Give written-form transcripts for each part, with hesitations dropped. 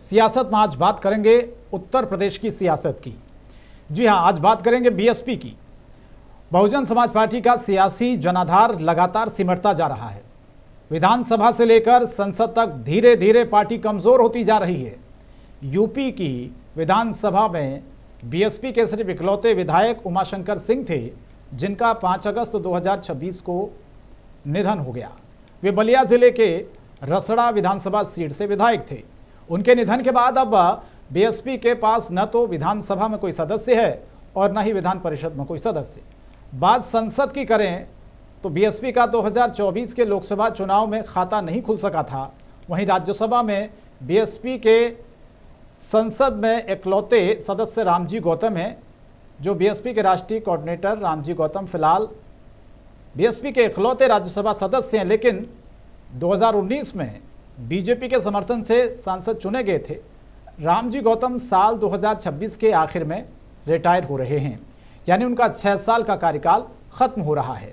सियासत में आज बात करेंगे उत्तर प्रदेश की सियासत की। जी हाँ, आज बात करेंगे बीएसपी की। बहुजन समाज पार्टी का सियासी जनाधार लगातार सिमटता जा रहा है। विधानसभा से लेकर संसद तक धीरे धीरे पार्टी कमजोर होती जा रही है। यूपी की विधानसभा में बीएसपी के सिर्फ इकलौते विधायक उमाशंकर सिंह थे, जिनका 5 अगस्त 2026 को निधन हो गया। वे बलिया जिले के रसड़ा विधानसभा सीट से विधायक थे। उनके निधन के बाद अब बीएसपी के पास न तो विधानसभा में कोई सदस्य है और न ही विधान परिषद में कोई सदस्य। बात संसद की करें तो बीएसपी का 2024 के लोकसभा चुनाव में खाता नहीं खुल सका था। वहीं राज्यसभा में बीएसपी के संसद में इकलौते सदस्य रामजी गौतम हैं, जो बीएसपी के राष्ट्रीय कोऑर्डिनेटर रामजी गौतम फिलहाल बीएसपी के इकलौते राज्यसभा सदस्य हैं, लेकिन 2019 में बीजेपी के समर्थन से सांसद चुने गए थे। रामजी गौतम साल 2026 के आखिर में रिटायर हो रहे हैं, यानी उनका 6 साल का कार्यकाल खत्म हो रहा है।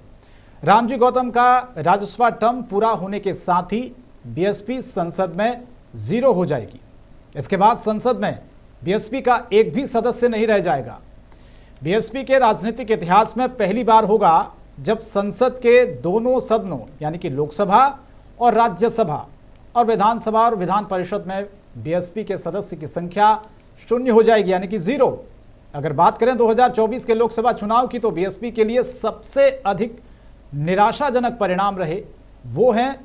रामजी गौतम का राज्यसभा टर्म पूरा होने के साथ ही बीएसपी संसद में जीरो हो जाएगी। इसके बाद संसद में बीएसपी का एक भी सदस्य नहीं रह जाएगा। बीएसपी के राजनीतिक इतिहास में पहली बार होगा जब संसद के दोनों सदनों यानी कि लोकसभा और राज्यसभा और विधानसभा और विधान परिषद में बीएसपी के सदस्य की संख्या शून्य हो जाएगी, यानी कि जीरो। अगर बात करें 2024 के लोकसभा चुनाव की, तो बीएसपी के लिए सबसे अधिक निराशाजनक परिणाम रहे वो हैं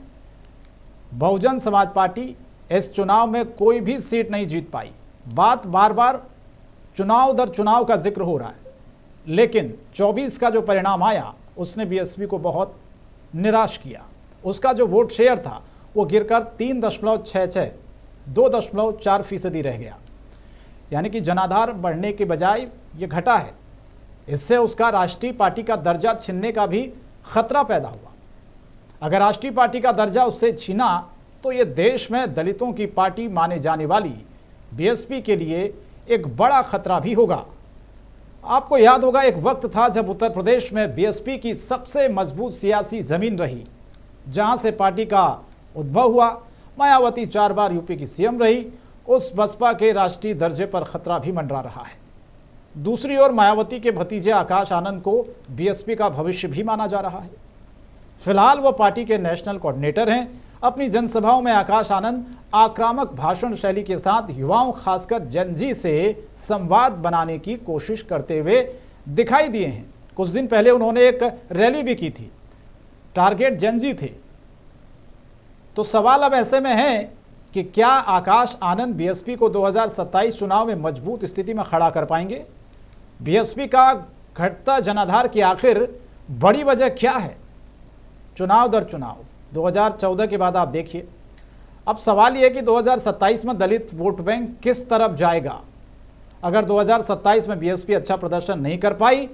बहुजन समाज पार्टी इस चुनाव में कोई भी सीट नहीं जीत पाई। बात बार बार चुनाव दर चुनाव का जिक्र हो रहा है, लेकिन 24 का जो परिणाम आया उसने बीएसपी को बहुत निराश किया। उसका जो वोट शेयर था वो गिरकर 3.66 2.4% रह गया, यानी कि जनाधार बढ़ने के बजाय ये घटा है। इससे उसका राष्ट्रीय पार्टी का दर्जा छीनने का भी खतरा पैदा हुआ। अगर राष्ट्रीय पार्टी का दर्जा उससे छीना तो ये देश में दलितों की पार्टी माने जाने वाली बीएसपी के लिए एक बड़ा खतरा भी होगा। आपको याद होगा, एक वक्त था जब उत्तर प्रदेश में बीएसपी की सबसे मजबूत सियासी जमीन रही, जहां से पार्टी का उद्भव हुआ। मायावती 4 बार यूपी की सीएम रही। उस बसपा के राष्ट्रीय दर्जे पर खतरा भी मंडरा रहा है। दूसरी ओर मायावती के भतीजे आकाश आनंद को बीएसपी का भविष्य भी माना जा रहा है। फिलहाल वो पार्टी के नेशनल कोऑर्डिनेटर हैं। अपनी जनसभाओं में आकाश आनंद आक्रामक भाषण शैली के साथ युवाओं, खासकर जेनजी से संवाद बनाने की कोशिश करते हुए दिखाई दिए हैं। कुछ दिन पहले उन्होंने एक रैली भी की थी, टारगेट जेनजी थे। तो सवाल अब ऐसे में है कि क्या आकाश आनंद बीएसपी को 2027 चुनाव में मजबूत स्थिति में खड़ा कर पाएंगे? बीएसपी का घटता जनाधार की आखिर बड़ी वजह क्या है? चुनाव दर चुनाव 2014 के बाद आप देखिए, अब सवाल यह है कि 2027 में दलित वोट बैंक किस तरफ जाएगा। अगर 2027 में बीएसपी अच्छा प्रदर्शन नहीं कर पाई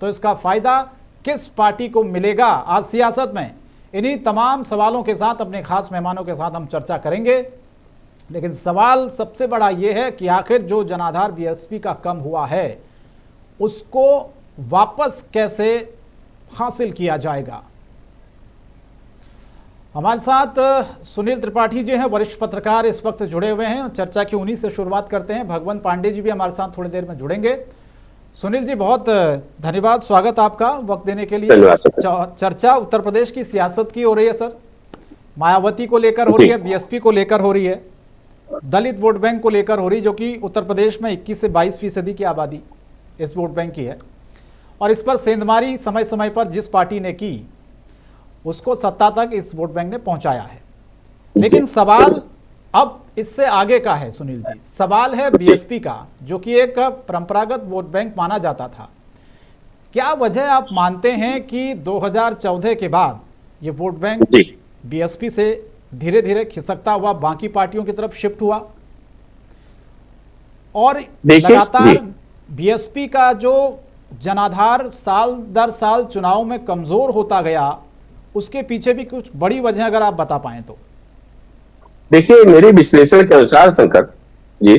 तो इसका फायदा किस पार्टी को मिलेगा आज सियासत में? इन्हीं तमाम सवालों के साथ अपने खास मेहमानों के साथ हम चर्चा करेंगे। लेकिन सवाल सबसे बड़ा यह है कि आखिर जो जनाधार बीएसपी का कम हुआ है उसको वापस कैसे हासिल किया जाएगा। हमारे साथ सुनील त्रिपाठी जी हैं, वरिष्ठ पत्रकार, इस वक्त जुड़े हुए हैं। चर्चा की उन्हीं से शुरुआत करते हैं। भगवंत पांडे जी भी हमारे साथ थोड़ी देर में जुड़ेंगे। सुनील जी, बहुत धन्यवाद, स्वागत आपका वक्त देने के लिए। चर्चा उत्तर प्रदेश की सियासत की हो रही है सर। मायावती को लेकर हो रही है, बीएसपी को लेकर हो रही है, दलित वोट बैंक को लेकर हो रही, जो कि उत्तर प्रदेश में 21 से 22% की आबादी इस वोट बैंक की है। और इस पर सेंधमारी समय समय पर जिस पार्टी ने की उसको सत्ता तक इस वोट बैंक ने पहुंचाया है। लेकिन सवाल अब इससे आगे का है सुनील जी। सवाल है बीएसपी का, जो कि एक परंपरागत वोट बैंक माना जाता था। क्या वजह आप मानते हैं कि 2014 के बाद ये वोट बैंक बीएसपी से धीरे धीरे खिसकता हुआ बाकी पार्टियों की तरफ शिफ्ट हुआ और लगातार बीएसपी का जो जनाधार साल दर साल चुनाव में कमजोर होता गया, उसके पीछे भी कुछ बड़ी वजह अगर आप बता पाएं तो? देखिए, मेरे विश्लेषण के अनुसार शंकर जी,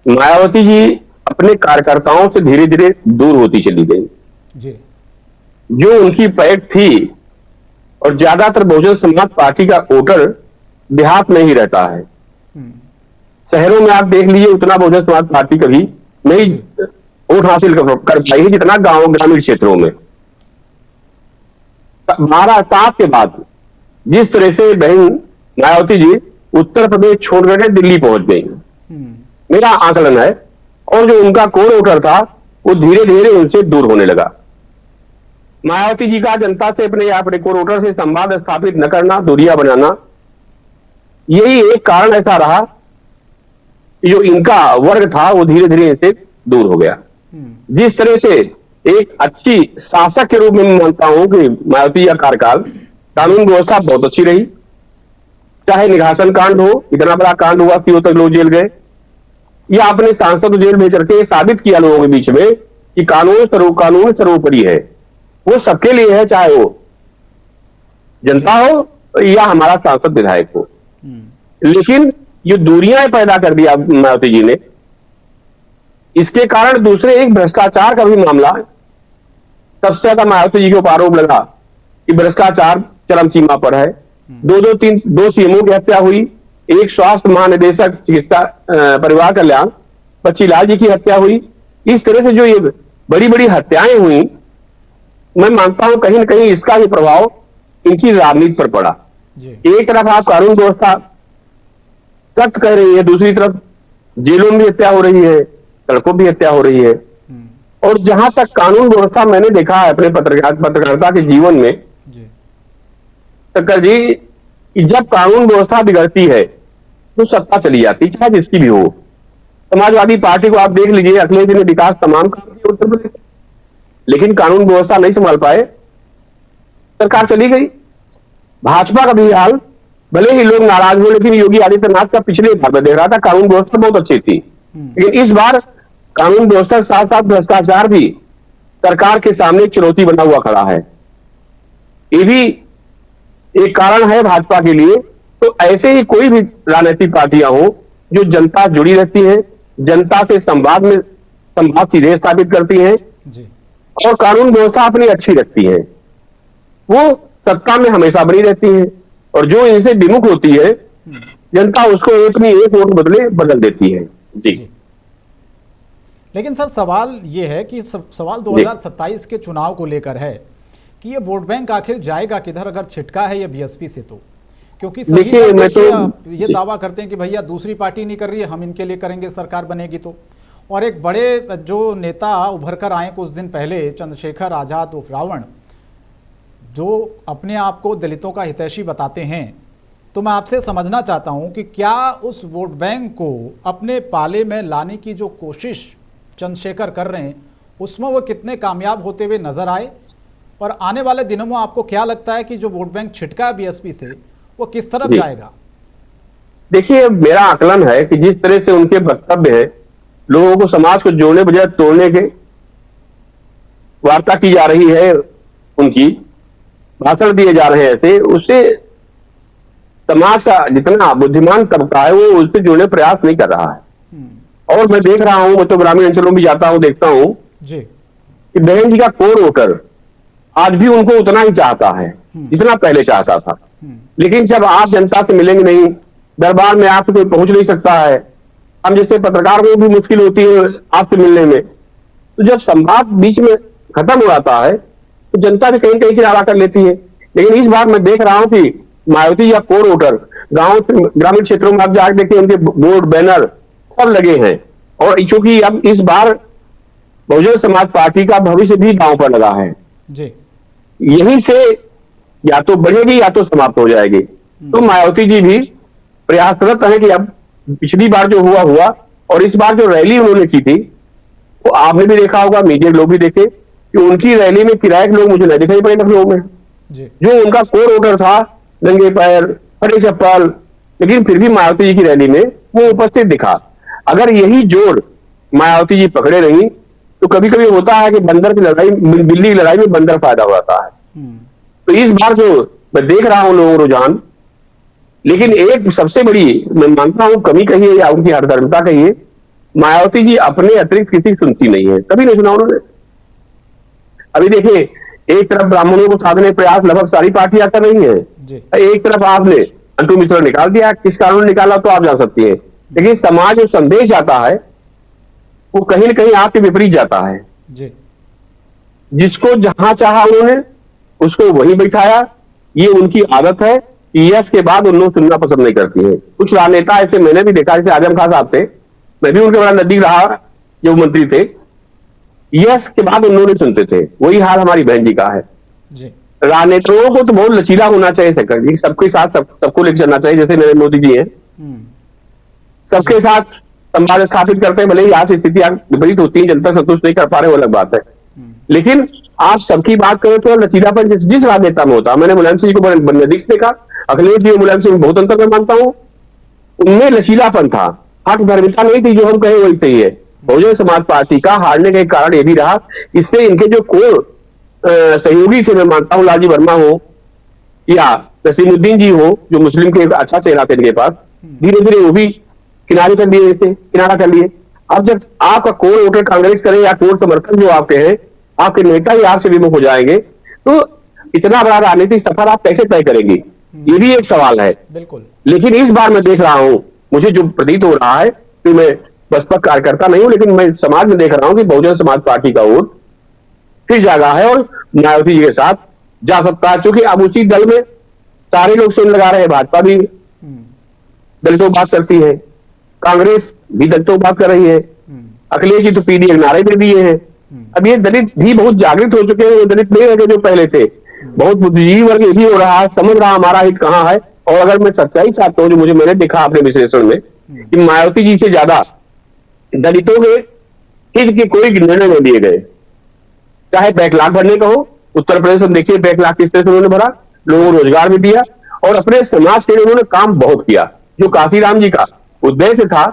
मायावती जी अपने कार्यकर्ताओं से धीरे धीरे दूर होती चली गई जी। जो उनकी पैठ थी, और ज्यादातर बहुजन समाज पार्टी का वोटर देहात में ही रहता है। शहरों में आप देख लीजिए उतना बहुजन समाज पार्टी कभी नहीं वोट हासिल कर पाई है जितना गांव ग्रामीण क्षेत्रों में। 12 साल के बाद जिस तरह से बहन मायावती जी उत्तर प्रदेश छोड़ करके दिल्ली पहुंच गई, मेरा आकलन है, और जो उनका कोर वोटर था वो धीरे धीरे उनसे दूर होने लगा। मायावती जी का जनता से अपने कोर वोटर से संवाद स्थापित न करना, दूरियां बनाना, यही एक कारण ऐसा रहा कि जो इनका वर्ग था वो धीरे धीरे इनसे दूर हो गया। जिस तरह से एक अच्छी शासक के रूप में मैं मानता हूं कि मायावती का कार्यकाल कानून व्यवस्था बहुत अच्छी रही, चाहे निघासन कांड हो, इतना बड़ा कांड हुआ कि वो तक लोग जेल गए, या अपने सांसद को जेल भेज करके साबित किया लोगों के बीच में कि कानून सर्वोपरि है, वो सबके लिए है, चाहे वो जनता हो या हमारा सांसद विधायक हो। लेकिन ये दूरियां पैदा कर दिया मायावती जी ने, इसके कारण दूसरे एक भ्रष्टाचार का भी मामला सबसे ज्यादा मायावती जी के ऊपर आरोप लगा कि भ्रष्टाचार चरम सीमा पर है। दो सीएमओ की हत्या हुई, एक स्वास्थ्य महानिदेशक चिकित्सा परिवार कल्याण बच्ची लाल जी की हत्या हुई। इस तरह से जो ये बड़ी बड़ी हत्याएं हुई, मैं मानता हूं कहीं ना कहीं इसका भी प्रभाव इनकी राजनीति पर पड़ा। एक तरफ आप कानून व्यवस्था सख्त कर रही है, दूसरी तरफ जेलों में भी हत्या हो रही है, सड़कों भी हत्या हो रही है। और जहां तक कानून व्यवस्था मैंने देखा है अपने पत्रकारिता के जीवन में शक्कर जी, कि जब कानून व्यवस्था बिगड़ती है तो सत्ता चली जाती, चाहे जिसकी भी हो। समाजवादी पार्टी को आप देख लीजिए, अखिलेश जी ने विकास तमाम काम किए उत्तर प्रदेश, लेकिन कानून व्यवस्था नहीं संभाल पाए, सरकार चली गई। भाजपा का भी हाल, भले ही लोग नाराज हो, लेकिन योगी आदित्यनाथ का पिछले बार में देख रहा था कानून व्यवस्था बहुत अच्छी थी, लेकिन इस बार कानून व्यवस्था के साथ साथ भ्रष्टाचार भी सरकार के सामने चुनौती बना हुआ खड़ा है। ये भी एक कारण है भाजपा के लिए। तो ऐसे ही कोई भी राजनीतिक पार्टियां हो जो जनता जुड़ी रहती है, जनता से संवाद सीधे स्थापित करती हैं और कानून व्यवस्था अपनी अच्छी रखती है, वो सत्ता में हमेशा बनी रहती है। और जो इनसे विमुख होती है, जनता उसको अपनी एक वोट बदले बदल देती है। जी। लेकिन सर सवाल ये है कि सवाल 2027 के चुनाव को लेकर है कि ये वोट बैंक आखिर जाएगा किधर अगर छिटका है ये बीएसपी से, तो क्योंकि सभी ये दावा करते हैं कि भैया दूसरी पार्टी नहीं कर रही है, हम इनके लिए करेंगे, सरकार बनेगी तो। और एक बड़े जो नेता उभर कर आए कुछ दिन पहले, चंद्रशेखर आजाद उर्फ रावण, जो अपने आप को दलितों का हितैषी बताते हैं, तो मैं आपसे समझना चाहता हूं कि क्या उस वोट बैंक को अपने पाले में लाने की जो कोशिश चंद्रशेखर कर रहे हैं उसमें वो कितने कामयाब होते हुए नजर आए, और आने वाले दिनों में आपको क्या लगता है कि जो वोट बैंक छिटका है बीएसपी से वो किस तरफ जाएगा? देखिए, मेरा आकलन है कि जिस तरह से उनके वक्तव्य है, लोगों को समाज को जोड़ने बजाय तोड़ने के वार्ता की जा रही है, उनकी भाषण दिए जा रहे हैं ऐसे, उससे समाज का जितना बुद्धिमान तबका है वो उससे जुड़ने प्रयास नहीं कर रहा है। और मैं देख रहा हूं, मैं तो ग्रामीण अंचलों में जाता हूं, देखता हूं कि बहन जी का कोर वोटर आज भी उनको उतना ही चाहता है जितना पहले चाहता था। लेकिन जब आप जनता से मिलेंगे नहीं, दरबार में आपसे कोई पहुंच नहीं सकता है, हम जैसे पत्रकार को भी मुश्किल होती है आपसे मिलने में, तो जब संवाद बीच में खत्म हो जाता है तो जनता भी कहीं कहीं किनारा कर लेती है। लेकिन इस बार मैं देख रहा हूं कि मायावती या कोर वोटर गांव ग्रामीण क्षेत्रों में आप जाकर देखिए, उनके बोर्ड बैनर सब लगे हैं। और चूंकि अब इस बार बहुजन समाज पार्टी का भविष्य भी गांव पर लगा है जी, यहीं से या तो बढ़ेगी या तो समाप्त हो जाएगी। तो मायावती जी भी प्रयासरत है कि अब पिछली बार जो हुआ और इस बार जो रैली उन्होंने की थी वो आपने भी देखा होगा, मीडिया लोग भी देखे कि उनकी रैली में किराए के लोग मुझे नहीं दिखाई पड़े लखनऊ में। जो उनका कोर वोटर था, नंगे पैर, फटे चप्पल, लेकिन फिर भी मायावती जी की रैली में वो उपस्थित दिखा। अगर यही जोर मायावती जी पकड़े नहीं तो कभी कभी होता है कि बंदर की लड़ाई, बिल्ली की लड़ाई में बंदर फायदा होता है। तो इस बार जो मैं देख रहा हूं लोगों रुझान, लेकिन एक सबसे बड़ी मैं मानता हूं कमी कहिए या उनकी हरदर्मिता कहिए, मायावती जी अपने अतिरिक्त किसी की सुनती नहीं है, कभी नहीं सुना उन्होंने। अभी देखिए, एक तरफ ब्राह्मणों को साधने प्रयास लगभग सारी पार्टियां कर रही है, एक तरफ आपने अंटू मिश्रा निकाल दिया, किस कारण निकाला तो आप जान सकती हैं। लेकिन समाज जो संदेश आता है वो कहीं ना कहीं आपके विपरीत जाता है। जी। जिसको जहां चाहा उन्होंने उसको वहीं बैठाया। ये उनकी आदत है कि यस के बाद उन लोग सुनना पसंद नहीं करती है। कुछ राजनेता ऐसे मैंने भी देखा, जैसे आजम खान साहब थे, मैं भी उनके बड़ा नजदीक रहा जब मंत्री थे। यस के बाद उन लोग नहीं सुनते थे। वही हाल हमारी बहन जी का है। जी। राजनेताओं को तो बहुत लचीला होना चाहिए सरकार जी, सबके साथ सबको लेकर चलना चाहिए। जैसे नरेंद्र मोदी जी हैं, सबके साथ संवाद स्थापित करते हैं। भले ही आज स्थिति विपरीत होती है, जनता संतुष्ट नहीं कर पा रहे, वो अलग बात है, लेकिन आप सबकी बात करें तो लचीलापन जिस राजनेता में होता। मैंने मुलायम सिंह जी को बड़े नजदीक से देखा, अखिलेश जी और मुलायम सिंह बहुत अंतर मैं मानता हूं। उनमें लचीलापन था, हठ धर्मिता नहीं थी। जो हम कहे वही सही है। बहुजन समाज पार्टी का हारने का एक कारण यह भी रहा, इससे इनके जो कोर सहयोगी थे, मैं मानता हूं लालजी वर्मा हो या नसीमुद्दीन जी हो, जो मुस्लिम के अच्छा चेहरा थे इनके पास, धीरे धीरे वो भी किनारे कर लिए थे, किनारा कर लिए। अब जब आपका कोर वोटर कांग्रेस करे या कोर समर्थक जो आपके हैं, आपके नेता ही आपसे विमुख हो जाएंगे, तो इतना बड़ा राजनीतिक सफर आप कैसे तय करेंगे? ये भी एक सवाल है। बिल्कुल। लेकिन इस बार मैं देख रहा हूं, मुझे जो प्रतीत हो रहा है कि मैं बसपा कार्यकर्ता नहीं हूं, लेकिन मैं समाज में देख रहा हूं कि बहुजन समाज पार्टी का वोट फिर जागा है और मायावती जी के साथ जा सकता है। क्योंकि अब उसी दल में सारे लोग सुन लगा रहे हैं। भाजपा भी दलितों बात करती है, कांग्रेस भी दलितों बात कर रही है, अखिलेश जी तो पीडी नारे दे दिए हैं। अब ये दलित भी बहुत जागृत हो चुके हैं, वो दलित नहीं रहे जो पहले थे। बहुत बुद्धिजीवी वर्ग ये भी हो रहा है, समझ रहा हमारा हित कहां है। और अगर मैं सच्चाई चाहता हूं, जो मुझे मैंने देखा अपने विश्लेषण में, कि मायावती जी से ज्यादा दलितों के हित के कोई निर्णय नहीं दिए गए। चाहे बैकलॉग भरने का हो, उत्तर प्रदेश में देखिए बैकलॉग किस तरह से उन्होंने भरा, लोगों को रोजगार भी दिया और अपने समाज के लिए उन्होंने काम बहुत किया। जो काशीराम जी का उद्देश्य था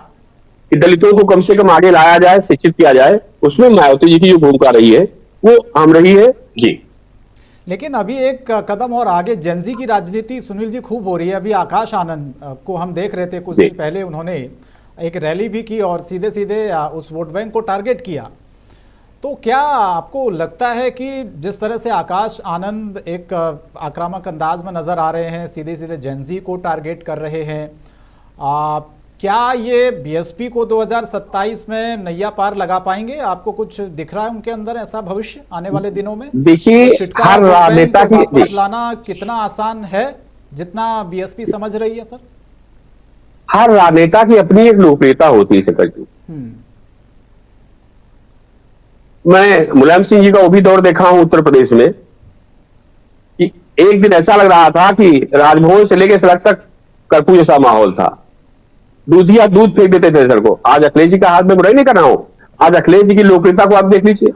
कि दलितों को कम से कम आगे लाया जाए, शिक्षित किया जाए, उसमें मायावती जी की जो भूमिका रही है वो आम रही है जी। लेकिन अभी एक कदम और आगे जेनजी की राजनीति सुनील जी खूब हो रही है। अभी आकाश आनंद को हम देख रहे थे, कुछ दिन पहले उन्होंने एक रैली भी की और सीधे सीधे उस वोट बैंक को टारगेट किया। तो क्या आपको लगता है कि जिस तरह से आकाश आनंद एक आक्रामक अंदाज में नजर आ रहे हैं, सीधे सीधे जेनजी को टारगेट कर रहे हैं, क्या ये बीएसपी को 2027 में नैया पार लगा पाएंगे? आपको कुछ दिख रहा है उनके अंदर ऐसा भविष्य आने वाले दिनों में? देखिए, हर राजनेता की वापस लाना कितना आसान है जितना बीएसपी समझ रही है सर? हर राजनेता की अपनी एक लोकप्रियता होती है सकल जी। मैं मुलायम सिंह जी का वो भी दौर देखा हूं उत्तर प्रदेश में कि एक दिन ऐसा लग रहा था कि राजभवन से लेकर सड़क तक कर्फ्यू जैसा माहौल था। दूधिया दूध फेंक देते थे सर को। आज अखिलेश जी का हाथ में बुराई नहीं कर रहा हूं, आज अखिलेश जी की लोकप्रियता को आप देख लीजिए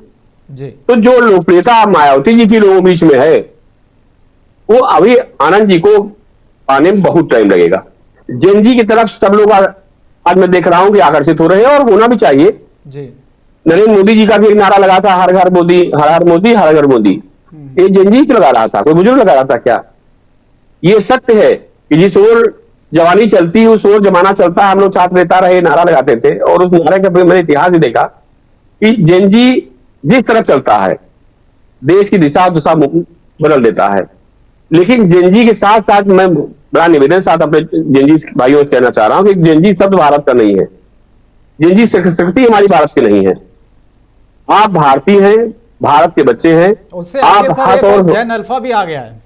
जी। तो जो लोकप्रियता मायावती जी की लोगों बीच में है, वो अभी आनंद जी को पाने में बहुत टाइम लगेगा। जेनजी की तरफ सब लोग आज मैं देख रहा हूं कि आकर्षित हो रहे हैं और होना भी चाहिए जी। नरेंद्र मोदी जी का भी एक नारा लगा था, हर घर मोदी, हर हर मोदी, हर घर मोदी। ये जेनजी क्यों लगा रहा था? कोई बुजुर्ग लगा रहा था क्या? ये सत्य है कि जिस ओर जवानी चलती है उस ओर जमाना चलता है। हम लोग छात्र नेता रहे, नारा लगाते थे और उस नारे का मैंने इतिहास ही देखा कि जेनजी जिस तरफ चलता है देश की दिशा दिशा बदल देता है। लेकिन जेनजी के साथ साथ मैं बड़ा निवेदन साथ अपने जेनजी भाइयों से कहना चाह रहा हूं कि जेनजी शब्द भारत का नहीं है, जेनजी शक्ति हमारी भारत की नहीं है। आप भारतीय हैं, भारत के बच्चे हैं। उससे आगे सर एक जैन अल्फा भी आ गया है,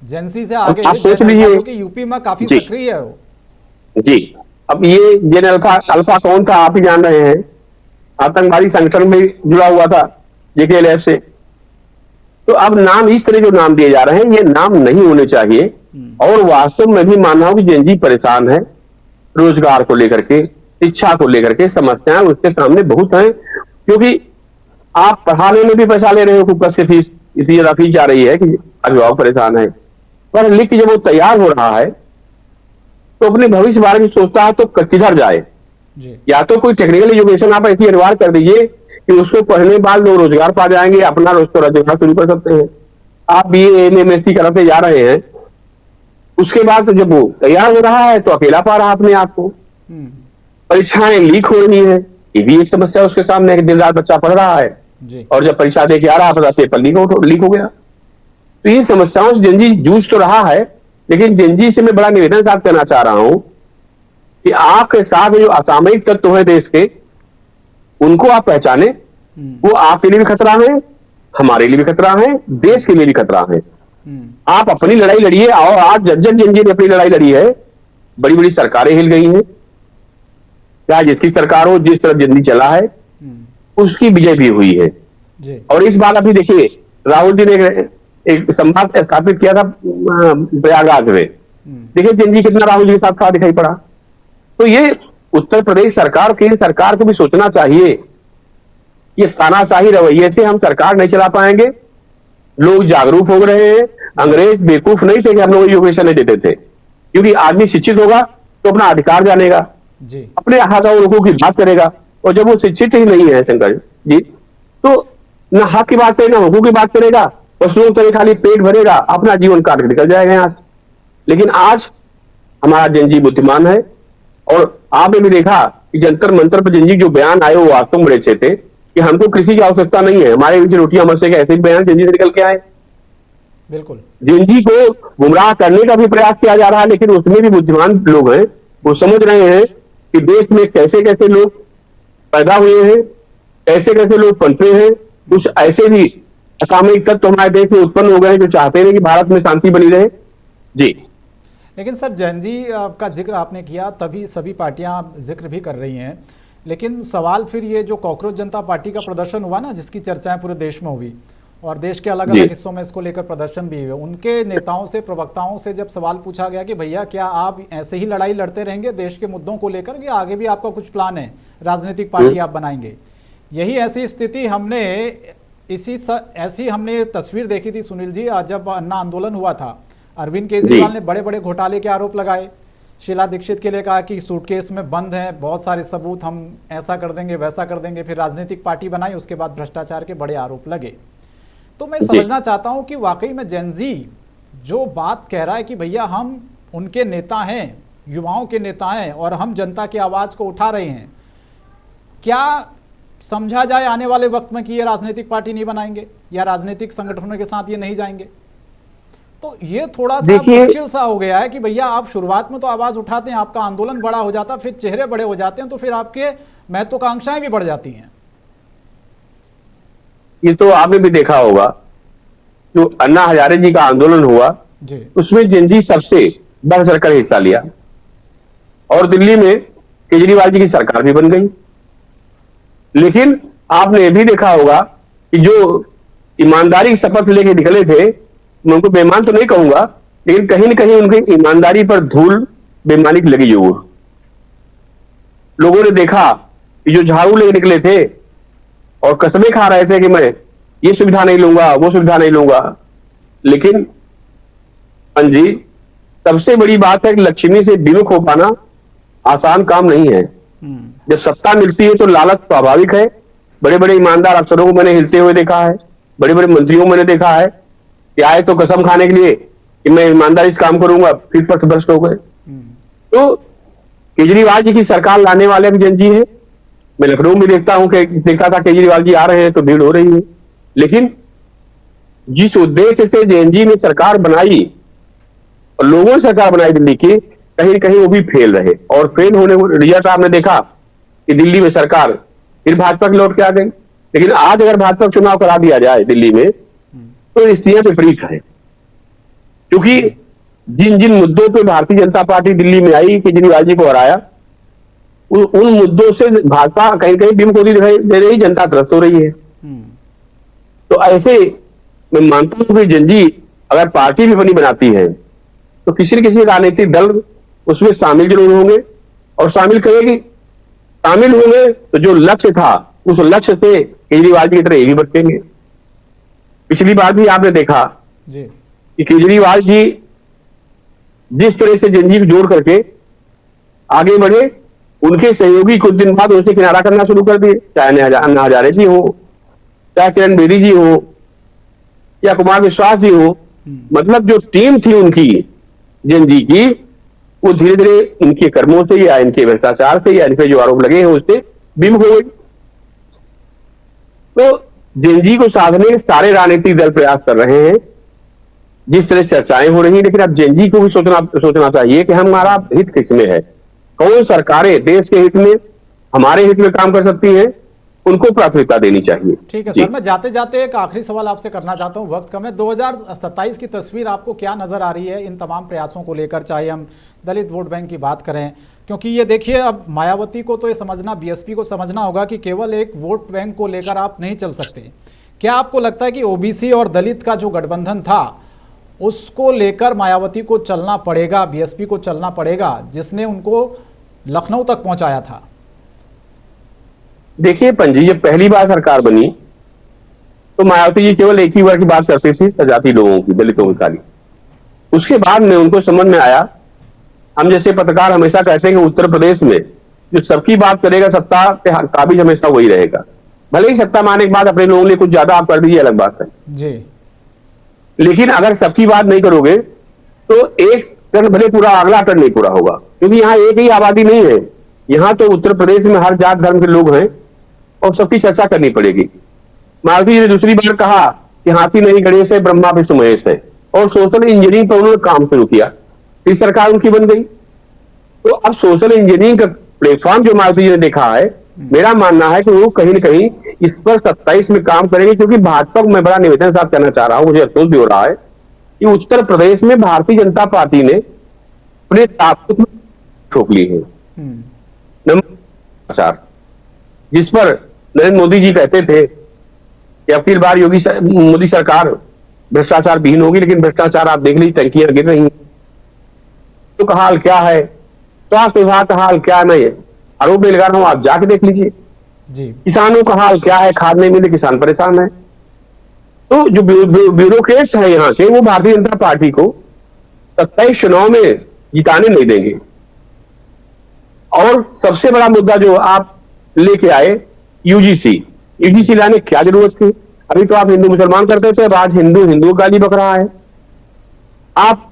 जेनसी से आगे। आप सोच लीजिए कि यूपी में काफी सक्रिय है वो जी। अब ये जैन अल्फा कौन था आप ही जान रहे हैं, आतंकवादी संगठन में जुड़ा हुआ था जेकेएलएफ से। तो अब नाम इस तरह जो नाम दिए जा रहे हैं, ये नाम नहीं होने चाहिए। और वास्तव में भी मान रहा हूं कि जेनजी परेशान है रोजगार को लेकर के, शिक्षा को लेकर के। समस्याएं उसके सामने बहुत हैं, क्योंकि आप पढ़ाने में भी पैसा ले रहे हो, कुछ से फीस इतनी ज्यादा फीस जा रही है कि अभिभावक परेशान है। पर लिख के जब वो तैयार हो रहा है तो अपने भविष्य बारे में सोचता है तो किधर जाए जी। या तो कोई टेक्निकल एजुकेशन आप ऐसी अनिवार्य कर दीजिए कि उसको पढ़ने के बाद लोग रोजगार पा जाएंगे, अपना रोजगार शुरू कर सकते हैं। आप बीए एमए एमएससी करते जा रहे हैं, उसके बाद तो जब वो तैयार हो रहा है तो अकेला पा रहा अपने आप को। परीक्षाएं लीक हो रही है, ये भी एक समस्या उसके सामने। दिन रात बच्चा पढ़ रहा है जी। और जब परीक्षा दे के आ रहा है पेपर लीक हो गया। तो इन समस्याओं से जेनजी जूझ तो रहा है, लेकिन जेनजी से मैं बड़ा निवेदन साथ करना चाह रहा हूं कि आपके साथ जो असामयिक तत्व है देश के, उनको आप पहचाने। वो आपके लिए भी खतरा है, हमारे लिए भी खतरा है, देश के लिए भी खतरा है। आप अपनी लड़ाई लड़िए, और आज जज्जर जंजीर ने अपनी लड़ाई लड़ी है, बड़ी बड़ी सरकारें हिल गई हैं, चाहे जिसकी सरकार हो, जिस तरफ जंजी चला है उसकी विजय भी हुई है जी। और इस बार अभी देखिए, राहुल जी ने एक संवाद स्थापित किया था प्रयागराज में, देखिए जंजी कितना राहुल जी के साथ खड़ा दिखाई पड़ा। तो ये उत्तर प्रदेश सरकार, केंद्र सरकार को भी सोचना चाहिए, ये तानाशाही रवैये से हम सरकार नहीं चला पाएंगे। लोग जागरूक हो रहे हैं, अंग्रेज बेवकूफ नहीं थे कि हम लोग एजुकेशन नहीं देते थे, क्योंकि आदमी शिक्षित होगा तो अपना अधिकार जानेगा जी। अपने हक और हुकूक की बात करेगा। और जब वो शिक्षित ही नहीं है शंकर जी, तो न हक की बात करेगा, न हुकूक की बात करेगा, पशुओं तरह खाली पेट भरेगा, अपना जीवन काट के निकल जाएगा यहां से। लेकिन आज हमारा जंजी बुद्धिमान है, और आपने भी देखा कि जंतर मंतर पर जंजी जो बयान आए वो वास्तव में बड़े अच्छे थे कि हमको कृषि की आवश्यकता नहीं है, हमारे बीच रोटियां मरसे के ऐसे बयान जंजी से निकल के आए। बिल्कुल। जंजी को गुमराह करने का भी प्रयास किया जा रहा है, लेकिन उसमें भी बुद्धिमान लोग हैं, वो समझ रहे हैं कि देश में कैसे कैसे लोग पैदा हुए हैं, कैसे कैसे लोग पनपे हैं। कुछ ऐसे भी असामयिक तत्व हमारे देश में उत्पन्न हो गए हैं जो चाहते हैं कि भारत में शांति बनी रहे। जी। लेकिन सर, जैन जी का जिक्र आपने किया, तभी सभी पार्टियां जिक्र भी कर रही हैं, लेकिन सवाल फिर ये जो कॉकरोच जनता पार्टी का प्रदर्शन हुआ ना, जिसकी चर्चाएं पूरे देश में हुई और देश के अलग अलग हिस्सों में इसको लेकर प्रदर्शन भी हुए, उनके नेताओं से, प्रवक्ताओं से जब सवाल पूछा गया कि भैया क्या आप ऐसे ही लड़ाई लड़ते रहेंगे देश के मुद्दों को लेकर, कि आगे भी आपका कुछ प्लान है, राजनीतिक पार्टी आप बनाएंगे? यही ऐसी स्थिति हमने ऐसी हमने तस्वीर देखी थी सुनील जी, आज जब अन्ना आंदोलन हुआ था, अरविंद केजरीवाल ने बड़े बड़े घोटाले के आरोप लगाए, शीला दीक्षित के लिए कहा कि सूटकेस में बंद है बहुत सारे सबूत, हम ऐसा कर देंगे वैसा कर देंगे, फिर राजनीतिक पार्टी बनाई, उसके बाद भ्रष्टाचार के बड़े आरोप लगे। तो मैं समझना चाहता हूं कि वाकई में जेन जी जो बात कह रहा है कि भैया हम उनके नेता हैं, युवाओं के नेता हैं और हम जनता की आवाज को उठा रहे हैं, क्या समझा जाए आने वाले वक्त में कि ये राजनीतिक पार्टी नहीं बनाएंगे या राजनीतिक संगठनों के साथ ये नहीं जाएंगे? तो ये थोड़ा सा मुश्किल सा हो गया है कि भैया आप शुरुआत में तो आवाज उठाते हैं, आपका आंदोलन बड़ा हो जाता है, फिर चेहरे बड़े हो जाते हैं, तो फिर आपके महत्वाकांक्षाएं भी बढ़ जाती हैं। ये तो आपने भी देखा होगा, जो अन्ना हजारे जी का आंदोलन हुआ जी, उसमें जंजी सबसे बढ़ चढ़कर हिस्सा लिया, और दिल्ली में केजरीवाल जी की सरकार भी बन गई। लेकिन आपने ये भी देखा होगा कि जो ईमानदारी की शपथ लेके निकले थे, मैं उनको बेईमान तो नहीं कहूंगा, लेकिन कहीं न कहीं उनकी ईमानदारी पर धूल बेईमानी की लगी जरूर। लोगों ने देखा कि जो झाड़ू लेके निकले थे और कसमें खा रहे थे कि मैं ये सुविधा नहीं लूंगा, वो सुविधा नहीं लूंगा, लेकिन जी सबसे बड़ी बात है कि लक्ष्मी से विमुख हो पाना आसान काम नहीं है। जब सत्ता मिलती है तो लालच स्वाभाविक है। बड़े बड़े ईमानदार अफसरों को मैंने हिलते हुए देखा है, बड़े बड़े मंत्रियों को मैंने देखा है कि आए तो कसम खाने के लिए कि मैं ईमानदारी से काम करूंगा, फिर पथभ्रष्ट हो गए। तो केजरीवाल जी की सरकार लाने वाले भी जन जी है। मैं लखनऊ में देखता था केजरीवाल जी आ रहे हैं तो भीड़ हो रही है, लेकिन जिस उद्देश्य से जेएनजी ने सरकार बनाई और लोगों ने सरकार बनाई दिल्ली की, कहीं कहीं वो भी फेल रहे, और फेल होने को रिजल्ट आपने देखा कि दिल्ली में सरकार फिर भाजपा की लौट के आ गई। लेकिन आज अगर भाजपा चुनाव करा दिया जाए दिल्ली में तो स्थितियां विपरीत है, क्योंकि जिन जिन मुद्दों पे भारतीय जनता पार्टी दिल्ली में आई, केजरीवाल जी को हराया, उन मुद्दों से भाजपा कहीं कहीं विमुख होती दिखाई दे रही, जनता त्रस्त हो रही है। तो ऐसे मैं मानता हूं कि जंजी अगर पार्टी भी बनी बनाती है तो किसी न किसी राजनीतिक दल उसमें शामिल जरूर होंगे, और शामिल होंगे तो जो लक्ष्य था उस लक्ष्य से केजरीवाल जी की तरह ये भी बचेंगे। पिछली बार भी आपने देखा जी कि केजरीवाल जी जिस तरह से जंजी को जोड़ करके आगे बढ़े, उनके सहयोगी कुछ दिन बाद उनसे किनारा करना शुरू कर दिए, चाहे अन्ना हजारे जी हो, चाहे किरण बेदी जी हो या कुमार विश्वास जी हो। मतलब जो टीम थी उनकी जंजी की, वो धीरे धीरे इनके कर्मों से या इनके भ्रष्टाचार से या इनके जो आरोप लगे हैं उससे विमुख हो गई। तो जंजी को साधने के सारे राजनीतिक दल प्रयास कर रहे हैं, जिस तरह चर्चाएं हो रही हैं, लेकिन अब जंजी को भी सोचना चाहिए कि हमारा हित किसमें है, कौन सरकारें देश के हित में, हमारे हित में काम कर सकती हैं, उनको प्राथमिकता देनी चाहिए। ठीक है सर, मैं जाते जाते एक आखिरी सवाल आपसे करना चाहता हूं, वक्त कम है। 2027 की तस्वीर आपको क्या नजर आ रही है इन तमाम प्रयासों को लेकर, चाहे हम दलित वोट बैंक की बात करें? क्योंकि ये देखिए, अब मायावती को तो ये समझना, बीएसपी को समझना होगा कि केवल एक वोट बैंक को लेकर आप नहीं चल सकते। क्या आपको लगता है कि ओबीसी और दलित का जो गठबंधन था उसको लेकर मायावती को चलना पड़ेगा, बीएसपी को चलना पड़ेगा, जिसने उनको लखनऊ तक पहुंचाया था? देखिए पंजी, जब पहली बार सरकार बनी तो मायावती जी केवल एक ही वर्ग की बात करती थी, सजाती लोगों की, दलितों की खाली। उसके बाद में उनको समझ में आया, हम जैसे पत्रकार हमेशा कहते हैं कि उत्तर प्रदेश में जो सबकी बात करेगा, सत्ता के काबिज हमेशा वही रहेगा। भले ही सत्ता में आने के बाद अपने लोगों ने कुछ ज्यादा आप कर दीजिए, अलग बात है जी, लेकिन अगर सबकी बात नहीं करोगे तो एक टर्न भले पूरा, अगला टर्न नहीं पूरा होगा, क्योंकि यहाँ एक ही आबादी नहीं है। यहाँ तो उत्तर प्रदेश में हर जात धर्म के लोग हैं और सबकी चर्चा करनी पड़ेगी। मायावती जी ने दूसरी बार कहा कि हाथी नहीं गणेश है, ब्रह्मा विष्णु महेश है, और सोशल इंजीनियरिंग पर उन्होंने काम शुरू किया। इस सरकार उनकी बन गई। तो अब सोशल इंजीनियरिंग का प्लेटफॉर्म जो मायावती जी ने देखा है, मेरा मानना है कि वो कहीं ना कहीं इस पर 27 में काम करेंगे। क्योंकि भाजपा को मैं बड़ा निवेदन साहब करना चाह रहा हूं, मुझे अफसोस भी हो रहा है कि उत्तर प्रदेश में भारतीय जनता पार्टी ने अपने ताकत में ठोक ली है। नंबर 4, जिस पर नरेंद्र मोदी जी कहते थे कि अब की बार मोदी सरकार भ्रष्टाचार विहीन होगी, लेकिन भ्रष्टाचार आप देख लीजिए, टंकियां गिर रही। तो का हाल क्या है, स्वास्थ्य विभाग का हाल क्या नहीं है, आरोप नहीं लगा रहा हूं, आप जाके देख लीजिए जी। किसानों का हाल क्या है, खाद नहीं मिले, किसान परेशान है। तो जो ब्यूरोक्रेट्स है यहाँ के, वो भारतीय जनता पार्टी को 27 चुनाव में जिताने नहीं देंगे। और सबसे बड़ा मुद्दा जो आप लेके आए, यूजीसी लाने की क्या जरूरत थी? अभी तो आप हिंदू मुसलमान करते थे, अब आज हिंदू गाली बक रहा है। आप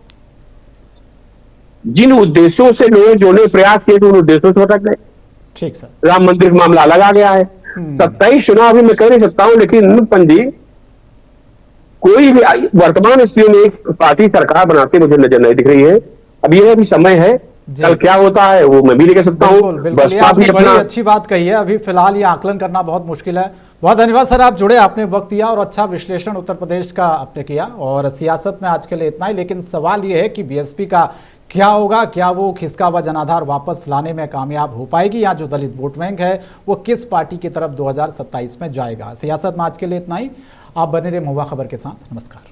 जिन उद्देश्यों से लोगों जोड़ने प्रयास किए थे, उन उद्देश्यों से भटक गए। ठीक सर। राम मंदिर का मामला अलग आ गया है। 27 चुनाव अभी मैं कह नहीं सकता हूं, लेकिन पंजी कोई भी वर्तमान स्थिति में एक पार्टी सरकार बनाते मुझे नजर नहीं दिख रही है। अब यह भी समय है, कल क्या होता है वो मैं भी नहीं कह सकता हूं। बिल्कुल, आपने बड़ी अच्छी बात कही है। अभी फिलहाल ये आकलन करना बहुत मुश्किल है। बहुत धन्यवाद सर, आप जुड़े, आपने वक्त दिया और अच्छा विश्लेषण उत्तर प्रदेश का आपने किया। और सियासत में आज के लिए इतना ही, लेकिन सवाल ये है कि बीएसपी का क्या होगा, क्या वो खिसका हुआ जनाधार वापस लाने में कामयाब हो पाएगी, या जो दलित वोट बैंक है वो किस पार्टी की तरफ 2027 में जाएगा। सियासत में आज के लिए इतना ही। आप बने रहे महुआ खबर के साथ। नमस्कार।